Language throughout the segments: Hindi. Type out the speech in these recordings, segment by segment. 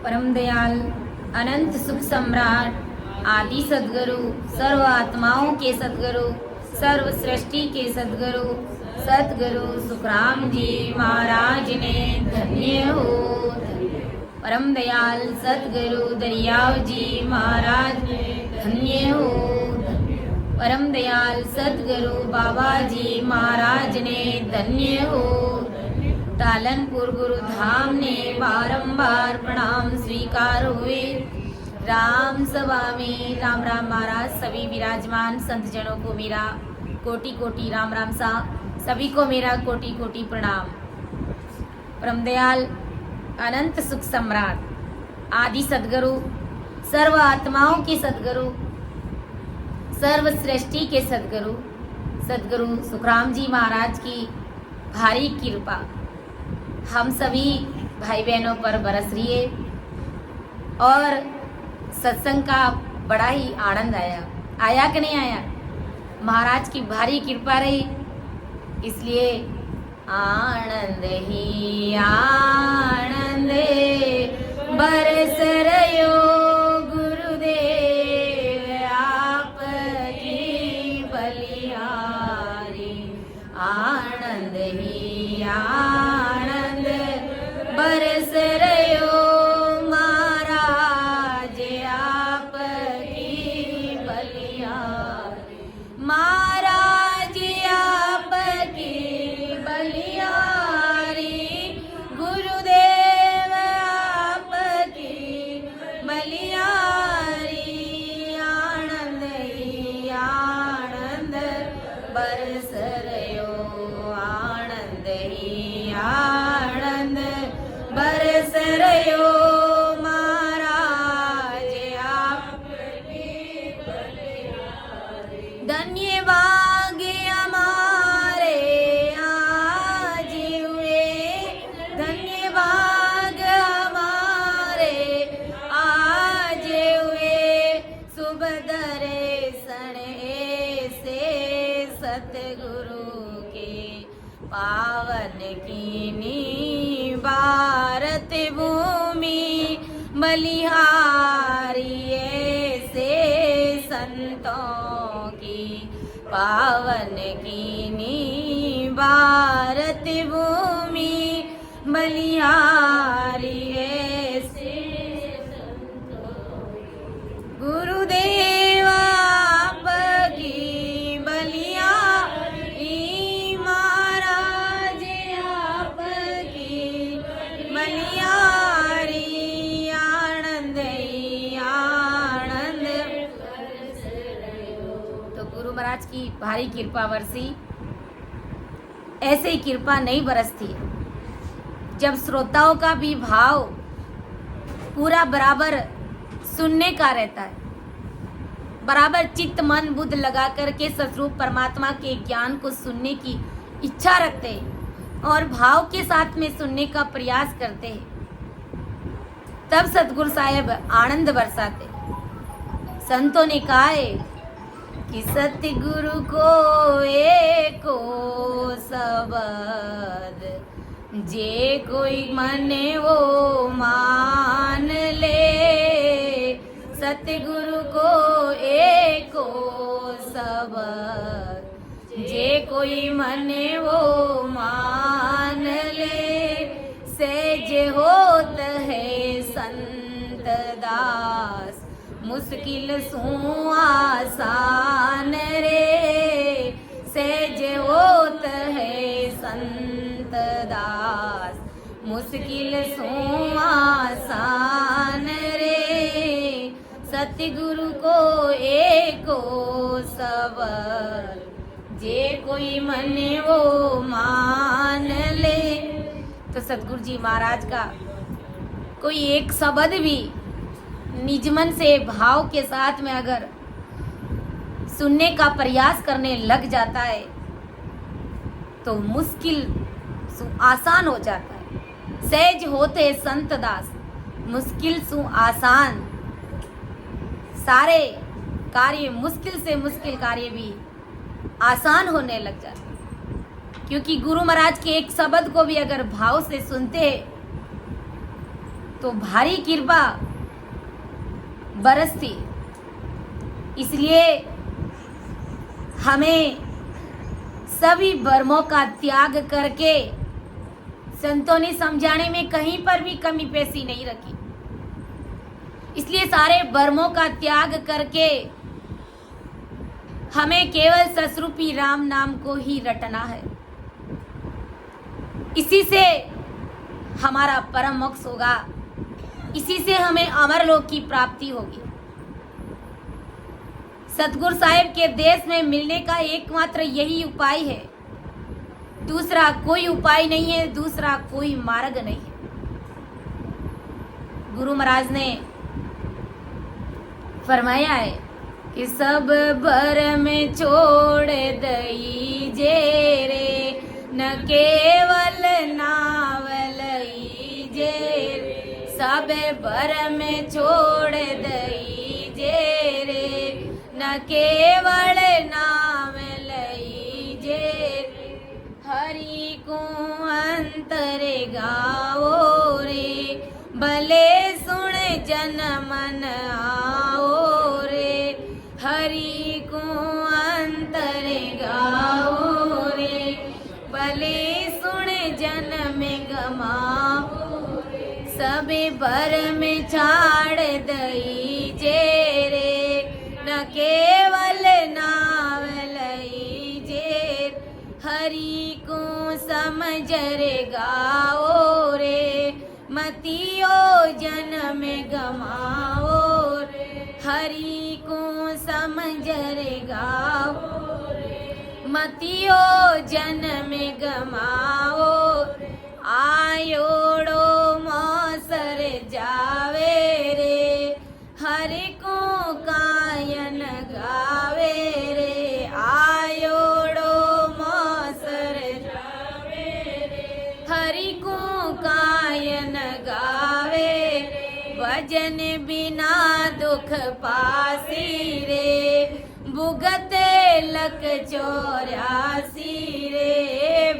परम दयाल अनंत सुख सम्राट आदि सदगुरु सर्व आत्माओं के सदगुरु सर्व सृष्टि के सदगुरु सदगुरु सुखराम जी महाराज ने धन्य हो। परम दयाल सदगुरु दरियाव जी महाराज ने धन्य हो। परम दयाल सदगुरु बाबा जी महाराज ने धन्य हो। टालनपुर गुरु धाम ने बारंबार प्रणाम स्वीकार हुए। राम सभा में राम राम महाराज। सभी विराजमान संत जनों को मेरा कोटि कोटि राम राम सा। सभी को मेरा कोटि कोटि प्रणाम। परम दयाल अनंत सुख सम्राट आदि सदगुरु सर्व आत्माओं के सदगुरु सर्व सृष्टि के सदगुरु सदगुरु सुखराम जी महाराज की भारी कृपा हम सभी भाई बहनों पर बरस रही है और सत्संग का बड़ा ही आनंद आया कि नहीं आया। महाराज की भारी कृपा रही, इसलिए आनंद ही आनंद बरस रयो गुरुदेव आपकी बलिहारी। आनंद ही आनंद बरस रयो महाराज आपकी बलिहारी। महाराज आपकी बलिहारी गुरुदेव आपकी बलिहारी। आनंद ही आनंद बरस रयो आनंद ही आनंद बरस रयो महाराज आपकी बलिहारी। धन्यवाद हमारे आज हुए, धन्यवाद हमारे आज हुए। सुबह दर्शन से सतगुरु के पावन कीनी भारत भूमि बलिहारी। ऐसे संतों की पावन कीनी भारत भूमि बलिहारी। ऐसे गुरुदेव आपकी बलिहारी। महाराज आपकी बलिहारी। आनंद ही आनंद। तो गुरु महाराज की भारी कृपा बरसी। ऐसे ही कृपा नहीं बरसती जब श्रोताओं का भी भाव पूरा बराबर सुनने का रहता है, बराबर चित्त मन बुद्ध लगा करके सतरूप परमात्मा के ज्ञान को सुनने की इच्छा रखते हैं और भाव के साथ में सुनने का प्रयास करते हैं, तब सतगुरु साहेब आनंद बरसाते। संतों ने कहा है कि सतगुरु को एको शब्द जे कोई मने वो मान ले। सतगुरु को एको शब्द जे कोई मने वो मान ले। सहज होत है संत दास मुश्किल सु आसान रे। सहज होत है संत दास मुश्किल सु आसान रे। सतगुरु को एको शब्द जे कोई मने वो मान ले। तो सतगुरु जी महाराज का कोई एक शब्द भी निज मन से भाव के साथ में अगर सुनने का प्रयास करने लग जाता है तो मुश्किल आसान हो जाता है। सहज होते संत दास मुश्किल सु आसान। सारे कार्य मुश्किल से मुश्किल कार्य भी आसान होने लग जाते हैं, क्योंकि गुरु महाराज के एक शब्द को भी अगर भाव से सुनते तो भारी कृपा बरसती। इसलिए हमें सभी भ्रमों का त्याग करके संतों ने समझाने में कहीं पर भी कमी पेशी नहीं रखी। इसलिए सारे भ्रमों का त्याग करके हमें केवल ससरूपी राम नाम को ही रटना है। इसी से हमारा परम मोक्ष होगा, इसी से हमें अमरलोक की प्राप्ति होगी। सतगुरु साहिब के देश में मिलने का एकमात्र यही उपाय है, दूसरा कोई उपाय नहीं है, दूसरा कोई मार्ग नहीं है। गुरु महाराज ने फरमाया है कि सब भरम छोड़ दईजे रे, न केवल नाव लईजे रे। सब भरम छोड़ दईजे रे, न केवल नाम लईजे रे। हरि को अंतर गाओ रे, भले सुन जन मन आओ रे। हरि को अंतर गाओ रे, भले सुन जन में गमाओ रे। सबे भर में छाड़ दईजे रे, न केवल नाव लईजे। हरि को समझ रे गाओ रे, मतियो जन्म गमाओ रे। हरि को समझ रे गाओ रे, मतियो जन्म गमाओ। आयोड़ो मौसर जावे रे, हरि को कायन गावे रे। आयोड़ो मौसर जावे रे, हरि को कायन गावे रे। भजन बिना दुख पासी रे, भुगते लक 84 रे।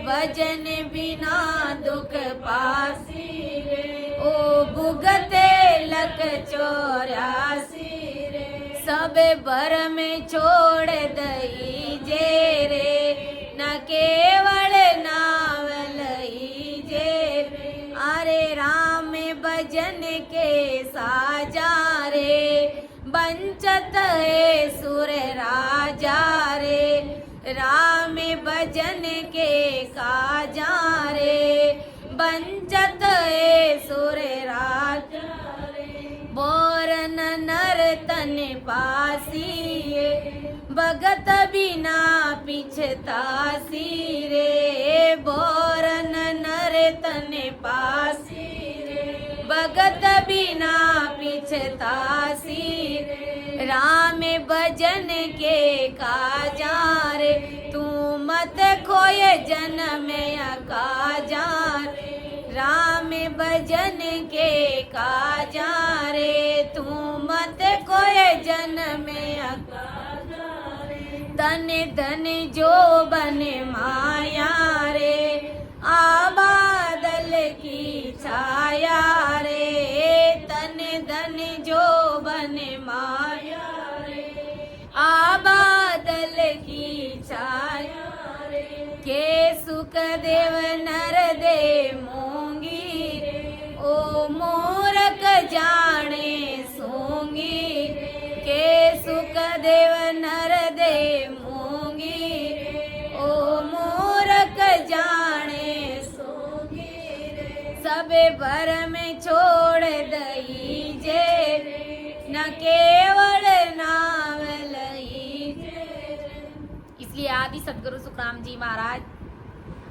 भजन बिना दुख पासी रे, ओ भुगते लक 84 रे। सब भर में छोड़ दईजे रे, न केवल नाव लईजे रे। अरे राम भजन के साजा रे, बंचत है सुर राजा रे। राम भजन के काजा रे, बंचत है सुर राजा रे। बोरन नर तन पासी रे, भगत बिना पिछतासी रे। बोरन नर तन पासी रे, भगत बिना पिछतासी रे। राम भजन के काजा रे, तू मत खोए जन्म काजा रे। राम भजन के काजा रे, तू मत खोए जन्म काजा रे। तन धन जो बन माया रे, आबादल की छाया रे। तन धन जो बन माया रे, आबादल की छाया रे। के सुख देव नर दे मूंगी रे, ओ मूरख जाने सूंगी रे। के सुख देव नर दे मूंगी रे, ओ मूरख जाने सूंगी रे। सब भर में छोड़ दईजे रे, न केवल नाव लईजे रे। इसलिए आदि सदगुरु सुखराम जी महाराज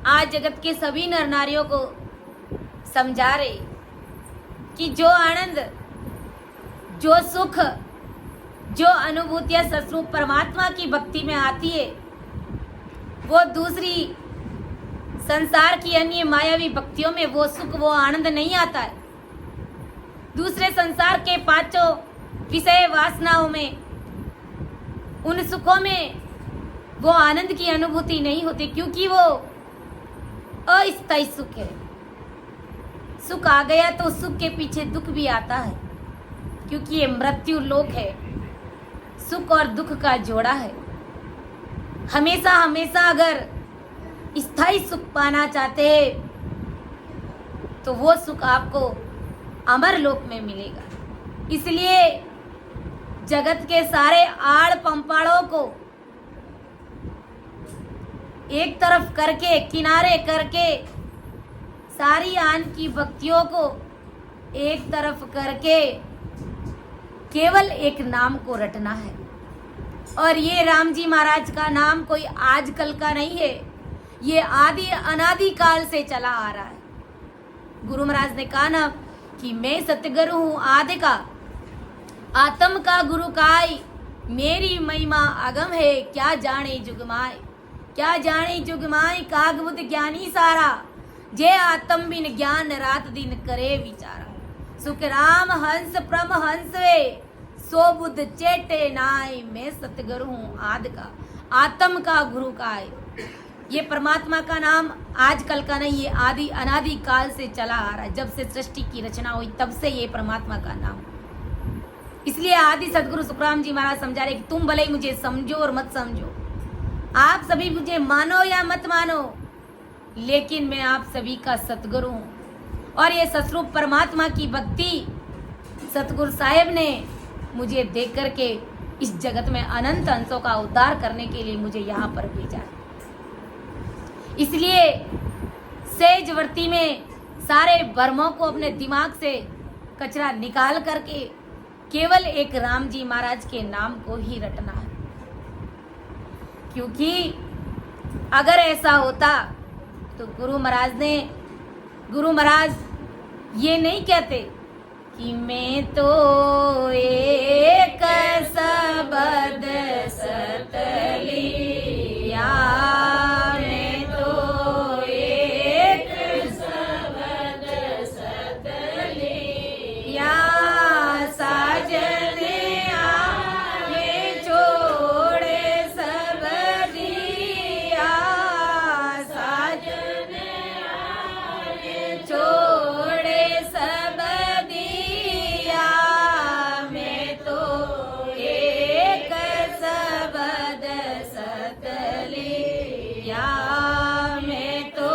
आज जगत के सभी नर नारियों को समझा रहे कि जो आनंद, जो सुख, जो अनुभूतियां ससरूप परमात्मा की भक्ति में आती है, वो दूसरी संसार की अन्य मायावी भक्तियों में वो सुख, वो आनंद नहीं आता है। दूसरे संसार के पांचों विषय वासनाओं में, उन सुखों में वो आनंद की अनुभूति नहीं होती, क्योंकि वो अस्थायी सुख है। सुख आ गया तो सुख के पीछे दुख भी आता है, क्योंकि ये मृत्यु लोक है, सुख और दुख का जोड़ा है। हमेशा हमेशा अगर स्थायी सुख पाना चाहते हैं तो वो सुख आपको अमर लोक में मिलेगा। इसलिए जगत के सारे आड़ पंपाड़ों को एक तरफ करके, किनारे करके, सारी आन की भक्तियों को एक तरफ करके केवल एक नाम को रटना है। और ये राम जी महाराज का नाम कोई आजकल का नहीं है, ये आदि अनादि काल से चला आ रहा है। गुरु महाराज ने कहा ना कि मैं सतगुरु हूँ आदि का, आत्म का गुरु काय, मेरी महिमा अगम है, क्या जाने जुगमाय, क्या जाने जुगमाय, कागबुद ज्ञानी सारा, जे आत्म बिन ज्ञान रात दिन करे विचारा। सुख राम हंस प्रम हंस वे, सो बुद्ध चेटे नाय, मैं सतगुरु हूँ आदि का, आत्म का गुरु काय। ये परमात्मा का नाम आजकल का नहीं, ये आदि अनादि काल से चला आ रहा है। जब से सृष्टि की रचना हुई तब से ये परमात्मा का नाम। इसलिए आदि सदगुरु सुखराम जी महाराज समझा रहे कि तुम भले ही मुझे समझो और मत समझो, आप सभी मुझे मानो या मत मानो, लेकिन मैं आप सभी का सतगुरु हूँ। और ये सतरूप परमात्मा की भक्ति सतगुरु साहेब ने मुझे देख करके इस जगत में अनंत अंशों का उद्धार करने के लिए मुझे यहाँ पर भेजा है। इसलिए सेज वर्ती में सारे भ्रमों को अपने दिमाग से कचरा निकाल करके केवल एक राम जी महाराज के नाम को ही रटना है। क्योंकि अगर ऐसा होता तो गुरु महाराज ये नहीं कहते कि मैं तो एक शब्द सतलिया, मैं तो एक शब्द सतलिया, साजन आए छोड़े सब दिया, साजन आए छोड़े सब दिया, मैं तो एक शब्द सतलिया, मैं तो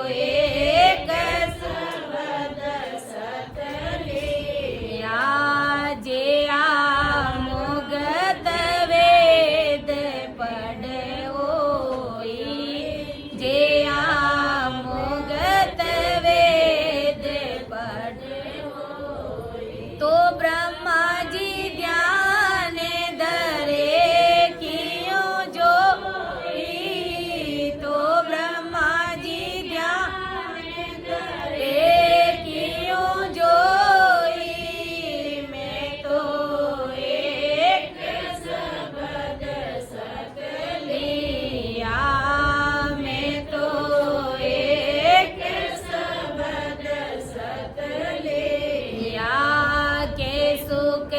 एक शब्द सतलिया, जे आमुगत वेद पढ़ोई, जे आमुगत वेद पढ़ोई, तो ब्रह्मा जी ध्यान धरे कियों जोई, तो ब्रह्मा जी ध्यान धरे कियों जोई, मैं तो एक शब्द सतलिया, मैं तो एक शब्द सतलिया, के सुख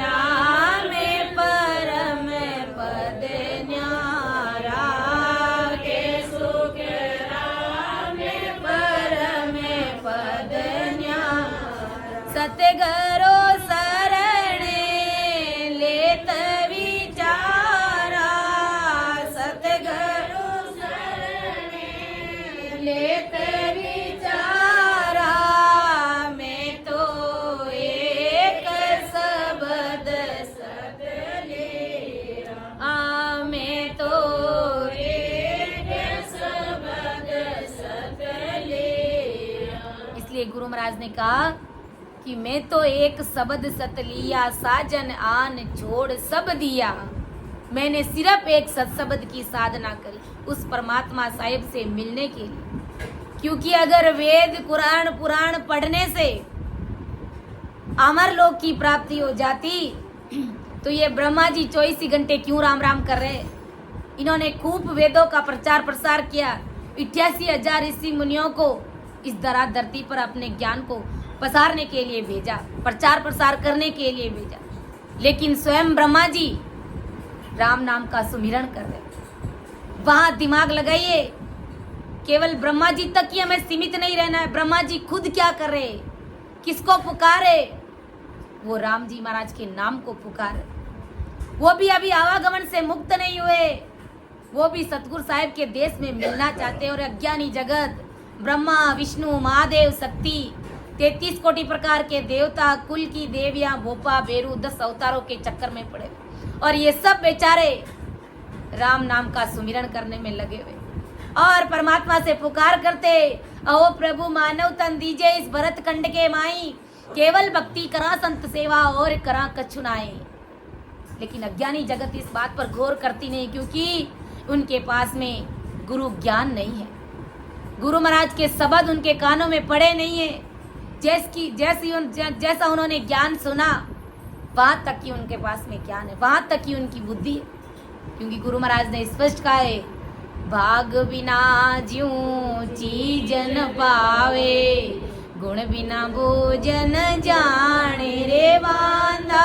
राम परम पद न्यारा, के सुख राम परम पद न्यारा, सतगुरु शरण लेत विचारा, सतगुरु शरण लेत विचारा, मैं तो एक शब्द सतलिया, मैं तो एक शब्द सतलिया। इसलिए गुरु महाराज ने कहा कि मैं तो एक शब्द सतलिया, साजन आन छोड़ सब दिया। मैंने सिर्फ एक सत्शब्द की साधना करी उस परमात्मा साहिब से मिलने के लिए। क्योंकि अगर वेद कुरान पुराण पढ़ने से अमर लोक की प्राप्ति हो जाती तो ये ब्रह्मा जी 24 घंटे क्यों राम राम कर रहे? इन्होंने खूब वेदों का प्रचार प्रसार किया, 88,000 ऋषि मुनियों को इस धरती पर अपने ज्ञान को पसारने के लिए भेजा, प्रचार प्रसार करने के लिए भेजा, लेकिन स्वयं ब्रह्मा जी राम नाम का सुमिरन कर रहे। वहां दिमाग लगाइए केवल ब्रह्मा जी तक ही हमें सीमित नहीं रहना है। ब्रह्मा जी खुद क्या करे, किसको पुकारे? वो राम जी महाराज के नाम को पुकारे। वो भी अभी आवागमन से मुक्त नहीं हुए, वो भी सतगुरु साहिब के देश में मिलना चाहते हैं। और अज्ञानी जगत ब्रह्मा विष्णु महादेव शक्ति 33 कोटि प्रकार के देवता, कुल की देवियां, भोपा बेरू 10 अवतारों के चक्कर में पड़े और ये सब बेचारे राम नाम का सुमिरन करने में लगे हुए और परमात्मा से पुकार करते, अहो प्रभु मानव तन दीजिए इस भरत खंड के माई, केवल भक्ति करा संत सेवा और करा कछु नाई। लेकिन अज्ञानी जगत इस बात पर गौर करती नहीं, क्योंकि उनके पास में गुरु ज्ञान नहीं है, गुरु महाराज के शब्द उनके कानों में पड़े नहीं है। जैसा उन्होंने ज्ञान सुना वहां तक ही उनके पास में ज्ञान है, वहां तक ही उनकी बुद्धि है। क्योंकि गुरु महाराज ने स्पष्ट कहा है, भाग बिना ज्यों चीज न पावे, गुण बिना भोजन जाने रे बांधा,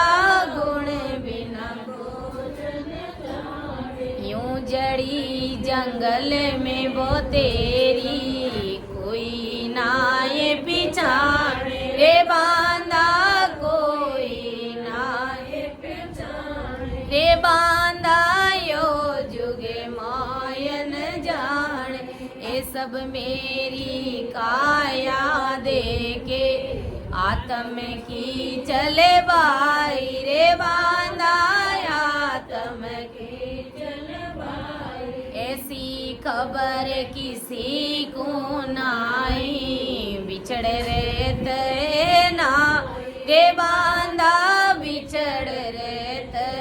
गुण बिना भोजन जाने। यूं जड़ी जंगल में वो तेरी, कोई ना ये पिछाड़े रे बांधा, कोई ना ये पिछाड़े रे बांधा, यो जुगे मायन जान। ये सब मेरी काया देके आत्म की चले बाई रे बांधा, आत्म की चले बाई। ऐसी खबर किसी को नाई, बिछड़ रहते ना रे बांधा, बिछड़ रहते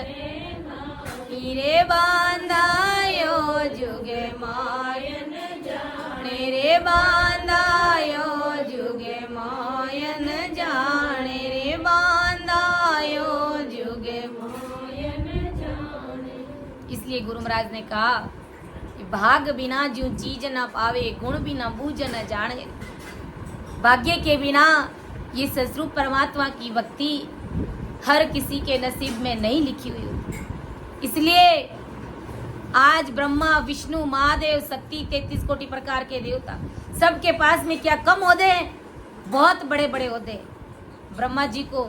रे बांधा, यो जुगे मायन जाने रे बांधा, यो जुगे मायन जाने रे बांधा, यो जुगे मायन जाने। इसलिए गुरु महाराज ने कहा कि भाग बिना जो चीज न पावे, गुण बिना बूझ न जाने। भाग्य के बिना ये सस्वरूप परमात्मा की भक्ति हर किसी के नसीब में नहीं लिखी हुई होती। इसलिए आज ब्रह्मा विष्णु महादेव शक्ति 33 कोटि प्रकार के देवता सबके पास में क्या कम ओहदे हैं? बहुत बड़े बड़े ओहदे। ब्रह्मा जी को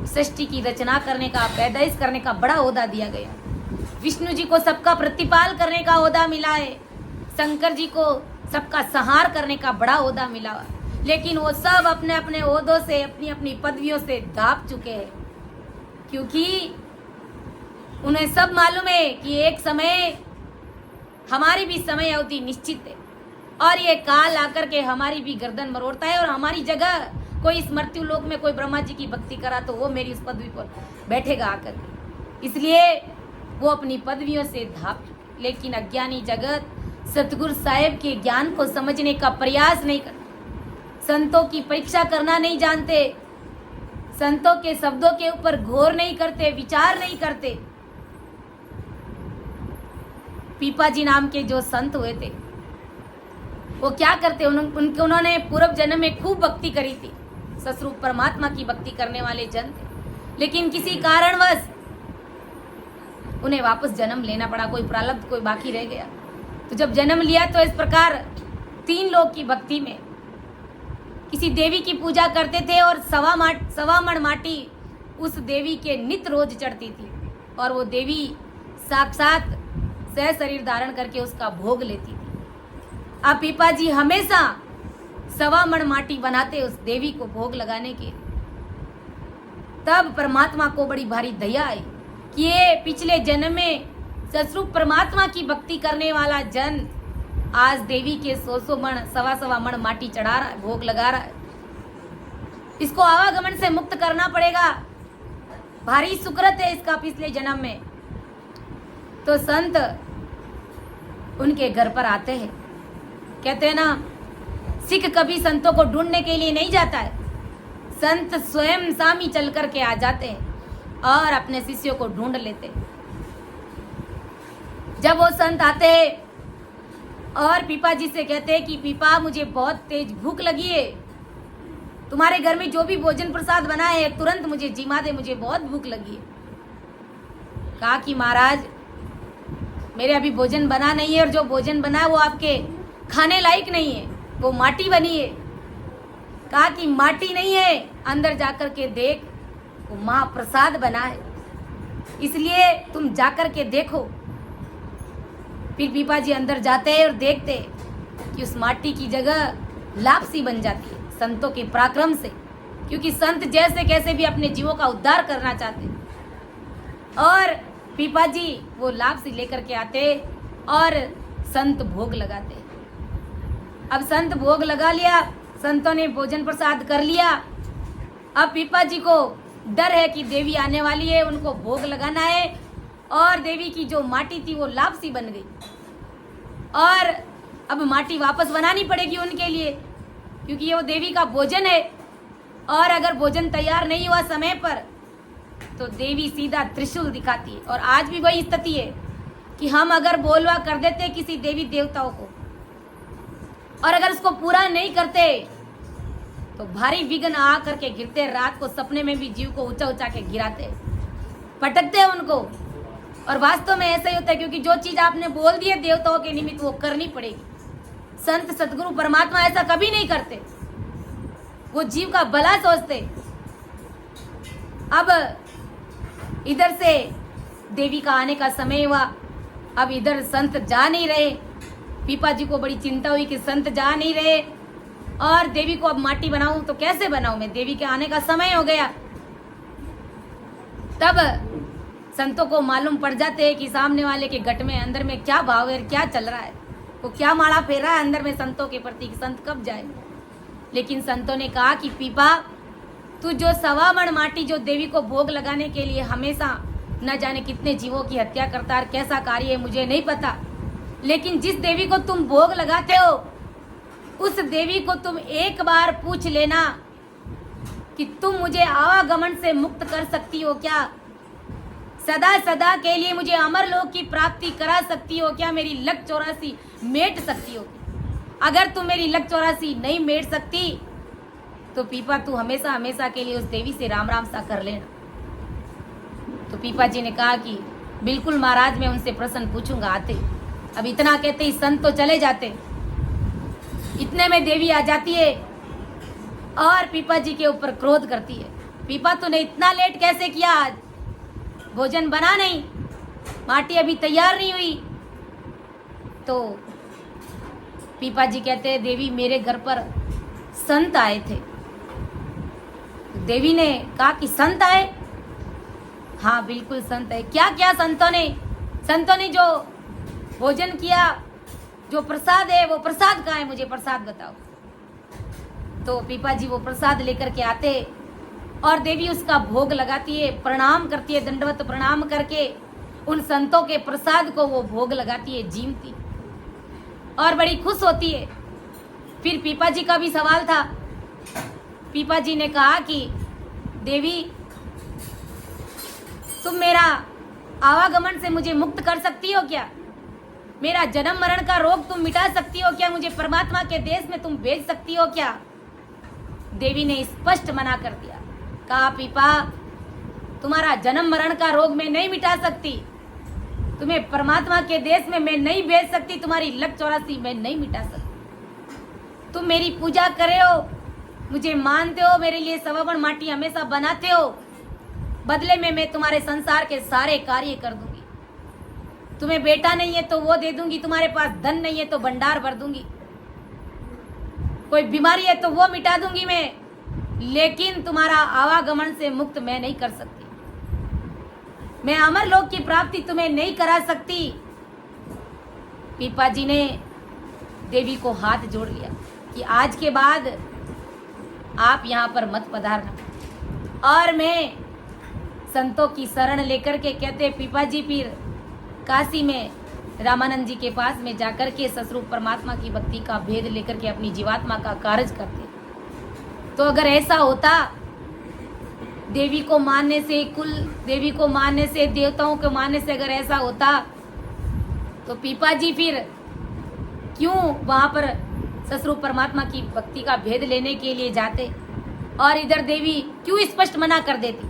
सृष्टि की रचना करने का, पैदाइश करने का बड़ा ओहदा दिया गया। विष्णु जी को सबका प्रतिपाल करने का ओहदा मिला है। शंकर जी को सबका संहार करने का बड़ा ओहदा मिला। लेकिन वो सब अपने अपने ओहदों से, अपनी अपनी पदवियों से दाप चुके हैं, क्योंकि उन्हें सब मालूम है कि एक समय हमारी भी समय अवधि निश्चित है और ये काल आकर के हमारी भी गर्दन मरोड़ता है और हमारी जगह कोई इस मृत्यु लोक में कोई ब्रह्मा जी की भक्ति करा तो वो मेरी उस पदवी पर बैठेगा आकर के। इसलिए वो अपनी पदवियों से धाप चुके। लेकिन अज्ञानी जगत सतगुरु साहिब के ज्ञान को समझने का प्रयास नहीं करता, संतों की परीक्षा करना नहीं जानते, संतों के शब्दों के ऊपर गौर नहीं करते, विचार नहीं करते। पीपा जी नाम के जो संत हुए थे वो क्या करते, उन्होंने पूर्व जन्म में खूब भक्ति करी थी, सस्वरूप परमात्मा की भक्ति करने वाले जन थे। लेकिन किसी कारणवश उन्हें वापस जन्म लेना पड़ा, कोई प्रारब्ध कोई बाकी रह गया। तो जब जन्म लिया तो इस प्रकार 3 लोग की भक्ति में किसी देवी की पूजा करते थे और 1.25 मण माटी उस देवी के नित रोज चढ़ती थी और वो देवी साक्षात सह शरीर धारण करके उसका भोग लेती थी। अब पीपा जी हमेशा 1.25 मण माटी बनाते उस देवी को भोग लगाने के। तब परमात्मा को बड़ी भारी दया आई कि ये पिछले जन्म में सस्वरूप परमात्मा की भक्ति करने वाला जन आज देवी के 100 मण 1.25 मण माटी चढ़ा रहा है, भोग लगा रहा है। इसको आवागमन से मुक्त करना पड़ेगा, भारी सुकृत है इसका पिछले जन्म में। तो संत उनके घर पर आते हैं। कहते हैं ना, सिख कभी संतों को ढूंढने के लिए नहीं जाता है, संत स्वयं सामी चल करके आ जाते हैं और अपने शिष्यों को ढूंढ लेते हैं। जब वो संत आते हैं और पीपा जी से कहते हैं कि पीपा मुझे बहुत तेज भूख लगी है, तुम्हारे घर में जो भी भोजन प्रसाद बना है तुरंत मुझे जिमा दे, मुझे बहुत भूख लगी है। कहा कि महाराज मेरे अभी भोजन बना नहीं है और जो भोजन बना है वो आपके खाने लायक नहीं है, वो माटी बनी है। कहा कि माटी नहीं है, अंदर जाकर के देख, वो महाप्रसाद बना है, इसलिए तुम जाकर के देखो। फिर पीपा जी अंदर जाते हैं और देखते हैं कि उस माटी की जगह लापसी बन जाती है संतों के पराक्रम से, क्योंकि संत जैसे कैसे भी अपने जीवों का उद्धार करना चाहते हैं। और पीपा जी वो लापसी लेकर के आते और संत भोग लगाते। अब संत भोग लगा लिया, संतों ने भोजन प्रसाद कर लिया। अब पीपा जी को डर है कि देवी आने वाली है, उनको भोग लगाना है, और देवी की जो माटी थी वो लापसी बन गई, और अब माटी वापस बनानी पड़ेगी उनके लिए, क्योंकि ये वो देवी का भोजन है। और अगर भोजन तैयार नहीं हुआ समय पर तो देवी सीधा त्रिशूल दिखाती है। और आज भी वही स्थिति है कि हम अगर बोलवा कर देते किसी देवी देवताओं को, और अगर उसको पूरा नहीं करते तो भारी विघ्न आ करके गिरते, रात को सपने में भी जीव को ऊंचा ऊंचा के गिराते, पटकते हैं उनको। और वास्तव में ऐसा ही होता है, क्योंकि जो चीज आपने बोल दी है देवताओं के निमित्त वो करनी पड़ेगी। संत सतगुरु परमात्मा ऐसा कभी नहीं करते, वो जीव का भला सोचते। अब इधर से देवी का आने का समय हुआ, अब इधर संत जा नहीं रहे। पीपा जी को बड़ी चिंता हुई कि संत जा नहीं रहे, और देवी को अब माटी बनाऊं तो कैसे बनाऊं मैं, देवी के आने का समय हो गया। तब संतों को मालूम पड़ जाते हैं कि सामने वाले के घट में अंदर में क्या भाव है, क्या चल रहा है, वो क्या माला फेर रहा है अंदर में संतों के प्रति, संत कब जाए। लेकिन संतों ने कहा कि पीपा, तू जो 1.25 मण माटी जो देवी को भोग लगाने के लिए हमेशा न जाने कितने जीवों की हत्या करता है, कैसा कार्य है मुझे नहीं पता, लेकिन जिस देवी को तुम भोग लगाते हो उस देवी को तुम एक बार पूछ लेना कि तुम मुझे आवागमन से मुक्त कर सकती हो क्या, सदा सदा के लिए मुझे अमरलोक की प्राप्ति करा सकती हो क्या, मेरी लक 84 मेट सकती हो। अगर तुम मेरी लक 84 नहीं मेट सकती तो पीपा तू हमेशा हमेशा के लिए उस देवी से राम राम सा कर लेना। तो पीपा जी ने कहा कि बिल्कुल महाराज, मैं उनसे प्रश्न पूछूंगा आते। अब इतना कहते ही संत तो चले जाते, इतने में देवी आ जाती है और पीपा जी के ऊपर क्रोध करती है। पीपा तूने इतना लेट कैसे किया, आज भोजन बना नहीं, माटी अभी तैयार नहीं हुई। तो पीपा जी कहते हैं देवी मेरे घर पर संत आए थे। देवी ने कहा कि संत आए, हाँ बिल्कुल संत है। क्या क्या संतों ने जो भोजन किया, जो प्रसाद है वो प्रसाद कहाँ है, मुझे प्रसाद बताओ। तो पीपा जी वो प्रसाद लेकर के आते और देवी उसका भोग लगाती है, प्रणाम करती है, दंडवत प्रणाम करके उन संतों के प्रसाद को वो भोग लगाती है, जीमती और बड़ी खुश होती है। फिर पीपा जी का भी सवाल था। पीपा जी ने कहा कि देवी तुम मेरा आवागमन से मुझे मुक्त कर सकती हो क्या, मेरा जन्म मरण का रोग तुम मिटा सकती हो क्या, मुझे परमात्मा के देश में तुम भेज सकती हो क्या। देवी ने स्पष्ट मना कर दिया, कहा पीपा तुम्हारा जन्म मरण का रोग मैं नहीं मिटा सकती, तुम्हें परमात्मा के देश में मैं नहीं भेज सकती, तुम्हारी लक 84 मैं नहीं मिटा सकती। तुम मेरी पूजा करे हो, मुझे मानते हो, मेरे लिए 1.25 मण माटी हमेशा बनाते हो, बदले में मैं तुम्हारे संसार के सारे कार्य कर दूंगी। तुम्हें बेटा नहीं है तो वो दे दूंगी, तुम्हारे पास धन नहीं है तो भंडार भर दूंगी, कोई बीमारी है तो वो मिटा दूंगी मैं, लेकिन तुम्हारा आवागमन से मुक्त मैं नहीं कर सकती, मैं अमरलोक की प्राप्ति तुम्हें नहीं करा सकती। पीपा जी ने देवी को हाथ जोड़ लिया कि आज के बाद आप यहाँ पर मत पधारना। और मैं संतों की शरण लेकर के कहते पीपा जी फिर काशी में रामानंद जी के पास में जाकर के ससरूप परमात्मा की भक्ति का भेद लेकर के अपनी जीवात्मा का कार्य करते। तो अगर ऐसा होता, देवी को मानने से, कुल देवी को मानने से, देवताओं को मानने से अगर ऐसा होता तो पीपा जी फिर क्यों वहां पर ससरूप परमात्मा की भक्ति का भेद लेने के लिए जाते, और इधर देवी क्यों स्पष्ट मना कर देती।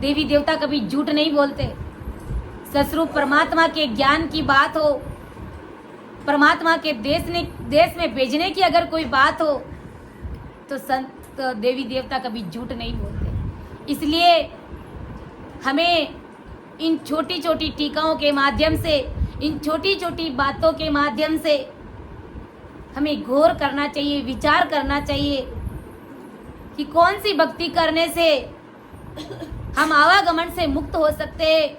देवी देवता कभी झूठ नहीं बोलते। ससरूप परमात्मा के ज्ञान की बात हो परमात्मा के देश में भेजने की अगर कोई बात हो तो संत देवी देवता कभी झूठ नहीं बोलते। इसलिए हमें इन छोटी छोटी टीकाओं के माध्यम से, इन छोटी छोटी बातों के माध्यम से हमें गौर करना चाहिए, विचार करना चाहिए कि कौन सी भक्ति करने से हम आवागमन से मुक्त हो सकते हैं,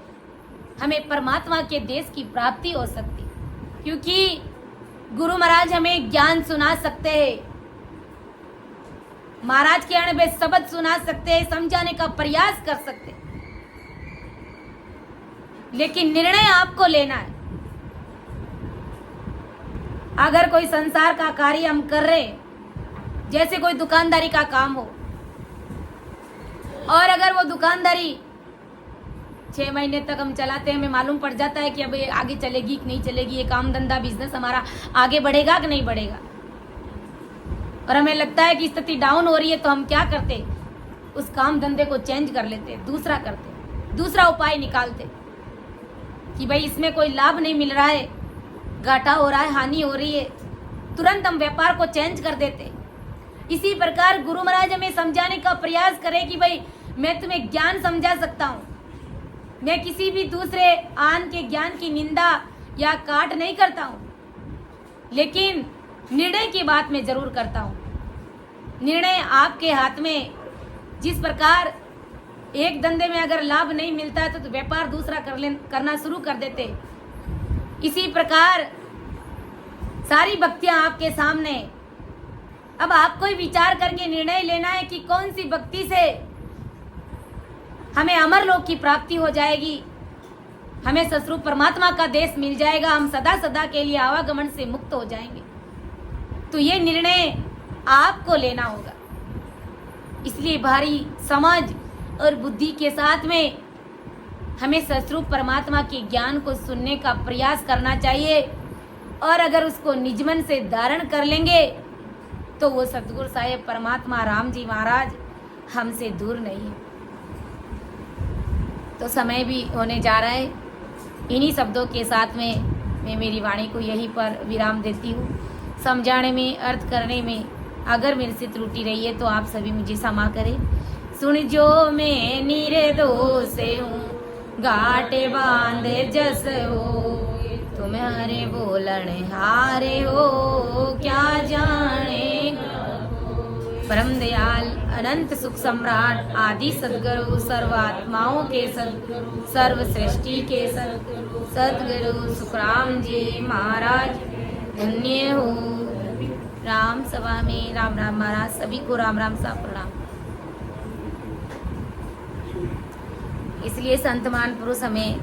हमें परमात्मा के देश की प्राप्ति हो सकती। क्योंकि गुरु महाराज हमें ज्ञान सुना सकते हैं, महाराज के आने में शब्द सुना सकते हैं, समझाने का प्रयास कर सकते हैं, लेकिन निर्णय आपको लेना है। अगर कोई संसार का कार्य हम कर रहे हैं, जैसे कोई दुकानदारी का काम हो, और अगर वो दुकानदारी 6 महीने तक हम चलाते हैं, हमें मालूम पड़ जाता है कि अब ये आगे चलेगी कि नहीं चलेगी, ये काम धंधा बिजनेस हमारा आगे बढ़ेगा कि नहीं बढ़ेगा, और हमें लगता है कि स्थिति डाउन हो रही है, तो हम क्या करते, उस काम धंधे को चेंज कर लेते, दूसरा करते, दूसरा उपाय निकालते कि भाई इसमें कोई लाभ नहीं मिल रहा है, घाटा हो रहा है, हानि हो रही है, तुरंत हम व्यापार को चेंज कर देते। इसी प्रकार गुरु महाराज हमें समझाने का प्रयास करें कि भाई मैं तुम्हें ज्ञान समझा सकता हूँ, मैं किसी भी दूसरे आन के ज्ञान की निंदा या काट नहीं करता हूँ, लेकिन निर्णय की बात मैं जरूर करता हूँ। निर्णय आपके हाथ में। जिस प्रकार एक धंधे में अगर लाभ नहीं मिलता है तो व्यापार दूसरा करना शुरू कर देते, इसी प्रकार सारी भक्तियां आपके सामने। अब आपको ही विचार करके निर्णय लेना है कि कौन सी भक्ति से हमें अमर लोक की प्राप्ति हो जाएगी, हमें सस्वरूप परमात्मा का देश मिल जाएगा, हम सदा सदा के लिए आवागमन से मुक्त हो जाएंगे। तो ये निर्णय आपको लेना होगा। इसलिए भारी समझ और बुद्धि के साथ में हमें सस्वरूप परमात्मा के ज्ञान को सुनने का प्रयास करना चाहिए, और अगर उसको निजमन से धारण कर लेंगे तो वो सतगुरु साहेब परमात्मा राम जी महाराज हमसे दूर नहीं है। तो समय भी होने जा रहा है। इन्हीं शब्दों के साथ में मैं मेरी वाणी को यहीं पर विराम देती हूँ। समझाने में, अर्थ करने में अगर मेरे से त्रुटि रही है तो आप सभी मुझे क्षमा करें। सुन जो मैं निर्दोष हूँ, घाटे बांधे जस हो, तुम्हारे बोलन हारे हो, क्या जाने। परम दयाल अनंत सुख सम्राट आदि सद्गुरु सर्वात्माओं के सद्गुरु, सर्व सृष्टि के सद्गुरु सुखराम जी महाराज धन्य हो। राम सभा में राम राम महाराज सभी को राम राम सा प्रणाम। इसलिए संतमान पुरुष हमें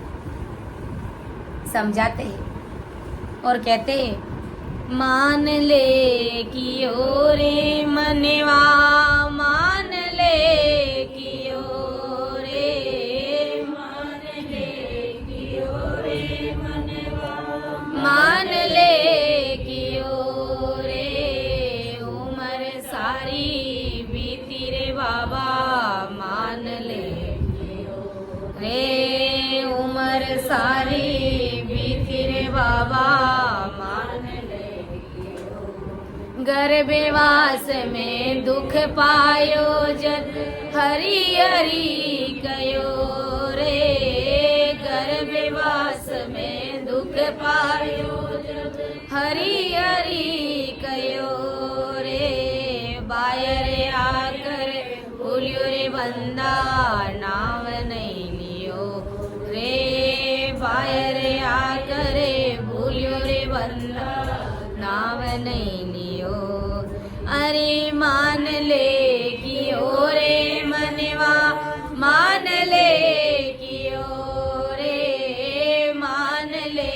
समझाते हैं और कहते हैं, मान ले कि ओ रे मनवा, मान ले कि ओ रे, मान ले कि ओ रे मनवा, मान ले कि ओ रे, उमर सारी बीती रे बाबा, मान ले रे, उमर सारी बीती रे बाबा, मान ले। गर्भवास में दुख पायो जत, हरि हरि कयो रे, गर्भवास में दुख पायो जत, हरि हरि कयो रे, बायर आकर भूलियो रे बंदा, नाम नहीं रे, बायर आकर भूलियो रे बंदा, नाम नहीं लियो। अरे मान ले कि ओ रे मनवा, मान ले कि ओ रे, मान ले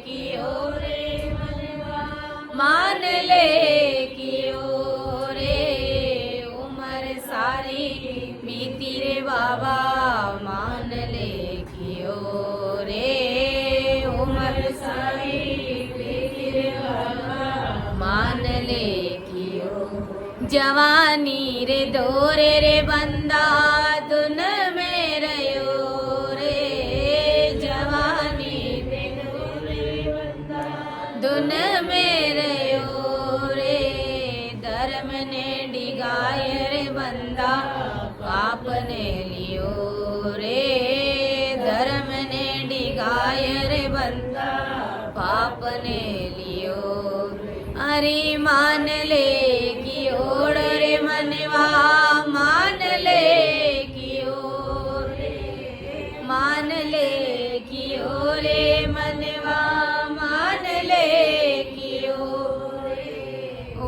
कि ओ रे मनवा, मान ले कि ओ रे, उमर सारी बीती रे बाबा, मान ले कि ओ रे, उमर सारी बीती रे बाबा, मान ले कि ओ। जवानी रे दौरे रे बंदा, दुन में रयो रे, जवानी रे दौरे रे बंदा, दुन रह्यो रे धर्म ने डिगाय रे बंदा पाप ने लियो रे धर्म ने डिगाय रे बंदा पाप ने लियो अरे मान ले की ओर रे मनवा मान ले की ओर मान ले की ओरे मनवा मान ले की ओरे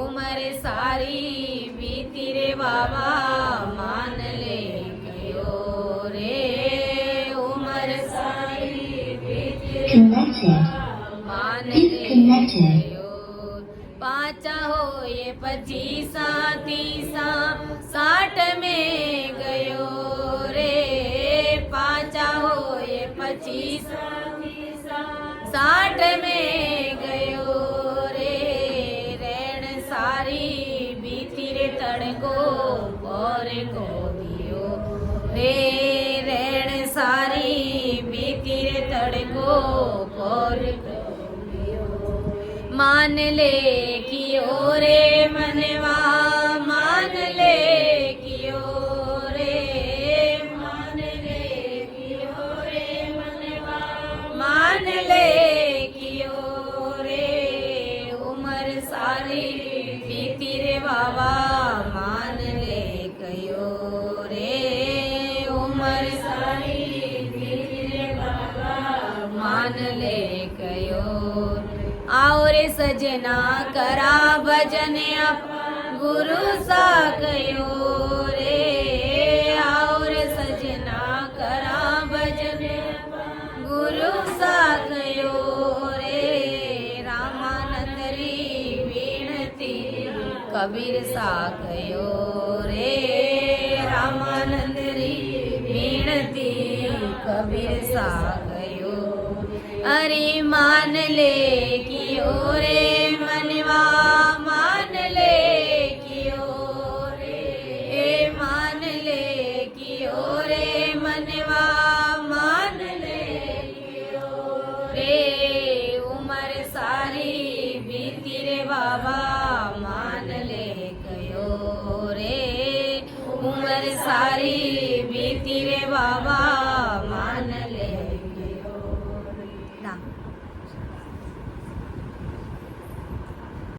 उम्र सारी बीती रे बाबा मान ले की ओरे उम्र सारी बीती रे मान ले की ओर पाचा हो ये 25 30 60 में गयो रे पाचा हो ये 25 60 में गयो रे रेण सारी बीती रे तड़को और को दियो रे रेण सारी बीती रे तड़को और मान ले कियो रे मनवा मान ले कियो रे मान ले कियो रे मनवा मान ले कियो रे उम्र सारी बीती रे बाबा मान ले कयो रे उम्र सारी बीती रे बाबा मान ले कयो आओ रे सजना करा भजन अप गुरु सा कयो रे आओ रे सजना करा भजन गुरु सा कयो रे रामानंद री विनती कबीर सा कयो रे रामानंद री विनती कबीर सा कयो अरे मान ले कियो रे मनवा मान ले कियो रे मान ले कियो रे मनवा मान ले कियो रे उम्र सारी बीती रे बाबा मान ले कयो रे उम्र सारी बीती रे बाबा